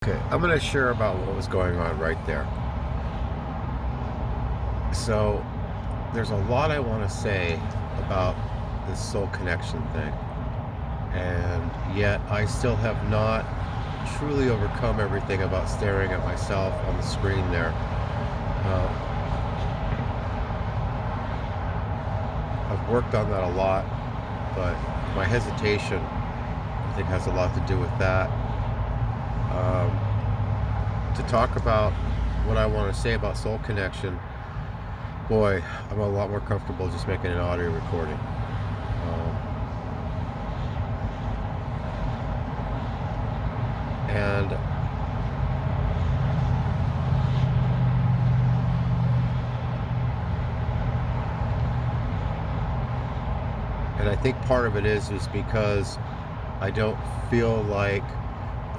Okay, I'm going to share about what was going on right there. So, there's a lot I want to say about this soul connection thing, and yet I still have not truly overcome everything about staring at myself on the screen there. I've worked on that a lot, but my hesitation, I think, has a lot to do with that. To talk about what I want to say about soul connection, boy, I'm a lot more comfortable just making an audio recording. And I think part of it is because I don't feel like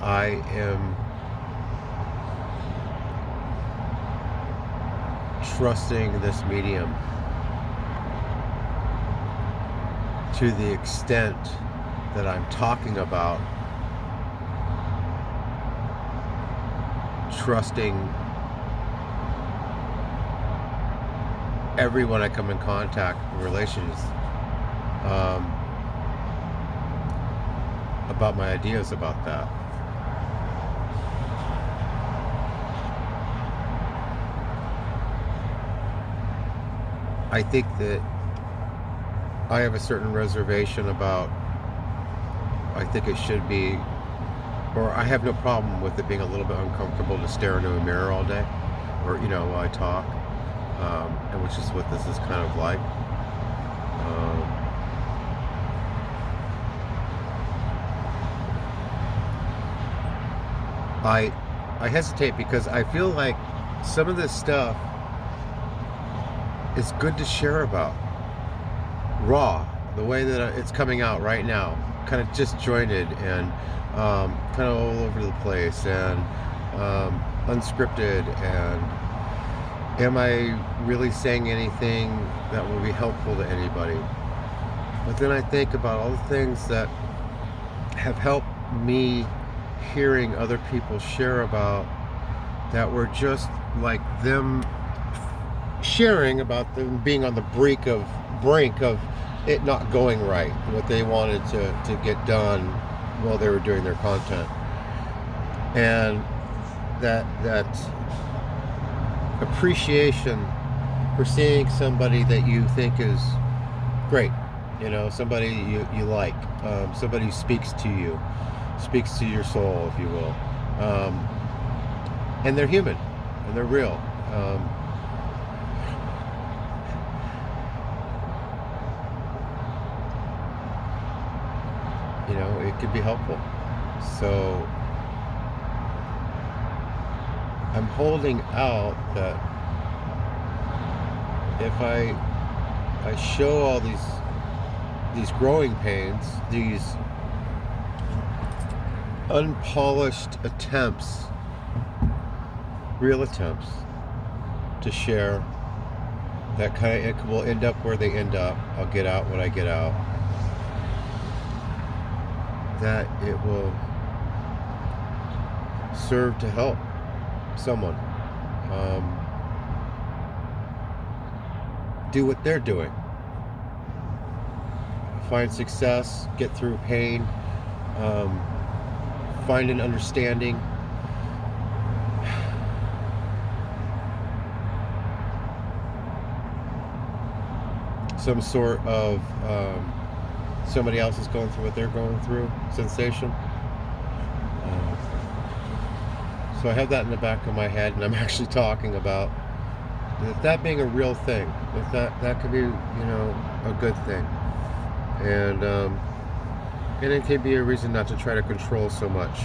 I am trusting this medium to the extent that I'm talking about trusting everyone I come in contact with relations about my ideas about that. I think that I have a certain reservation about, I think it should be, or I have no problem with it being a little bit uncomfortable to stare into a mirror all day, or, while I talk, and which is what this is kind of like. I hesitate because I feel like some of this stuff is good to share about raw, the way that it's coming out right now, kind of disjointed and kind of all over the place and unscripted. And am I really saying anything that will be helpful to anybody? But then I think about all the things that have helped me hearing other people share about that were just like them sharing about them being on the brink of it not going right, what they wanted to get done while they were doing their content. And that appreciation for seeing somebody that you think is great, somebody you like, somebody who speaks to your soul, if you will. And they're human and they're real. It could be helpful. So I'm holding out that if I show all these growing pains, these unpolished attempts, real attempts to share, that kind of, it will end up where they end up. I'll get out what I get out. That it will serve to help someone do what they're doing, find success, get through pain, find an understanding, some sort of somebody else is going through what they're going through sensation. So I have that in the back of my head, and I'm actually talking about that being a real thing. That could be, a good thing, and it can be a reason not to try to control so much.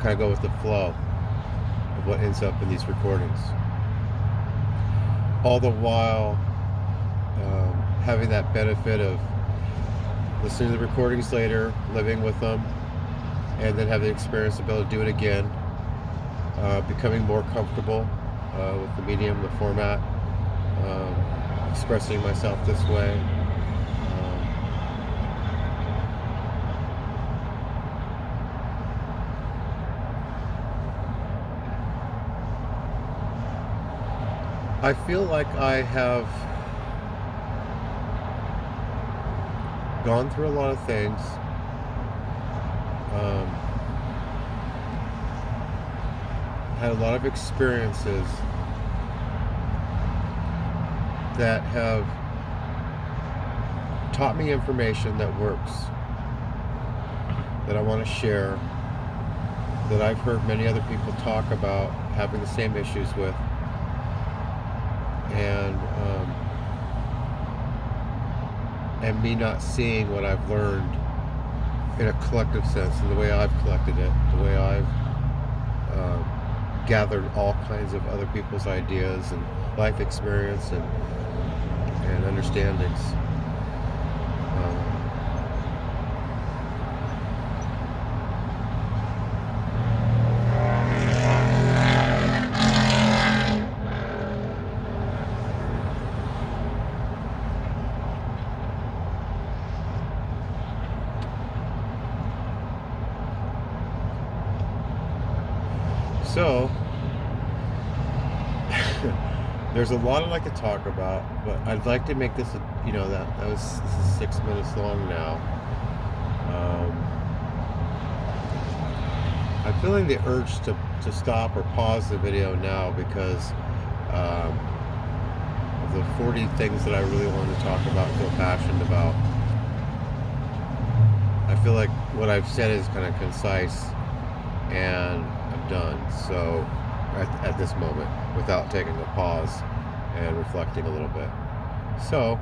Kind of go with the flow of what ends up in these recordings. All the while having that benefit of listening to the recordings later, living with them, and then have the experience to be able to do it again, becoming more comfortable with the medium, the format, expressing myself this way. I feel like I have gone through a lot of things. Um, had a lot of experiences that have taught me information that works, that I want to share, that I've heard many other people talk about having the same issues with, and me not seeing what I've learned in a collective sense, in the way I've collected it, the way I've gathered all kinds of other people's ideas and life experience and understandings. Um, so there's a lot I'd like to talk about, but I'd like to make this this is 6 minutes long now. Um, I'm feeling the urge to stop or pause the video now because um, of the 40 things that I really wanted to talk about, feel passionate about. I feel like what I've said is kind of concise and I'm done. So at this moment, without taking a pause and reflecting a little bit. So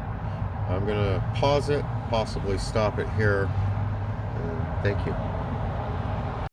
I'm gonna pause it, possibly stop it here. And thank you.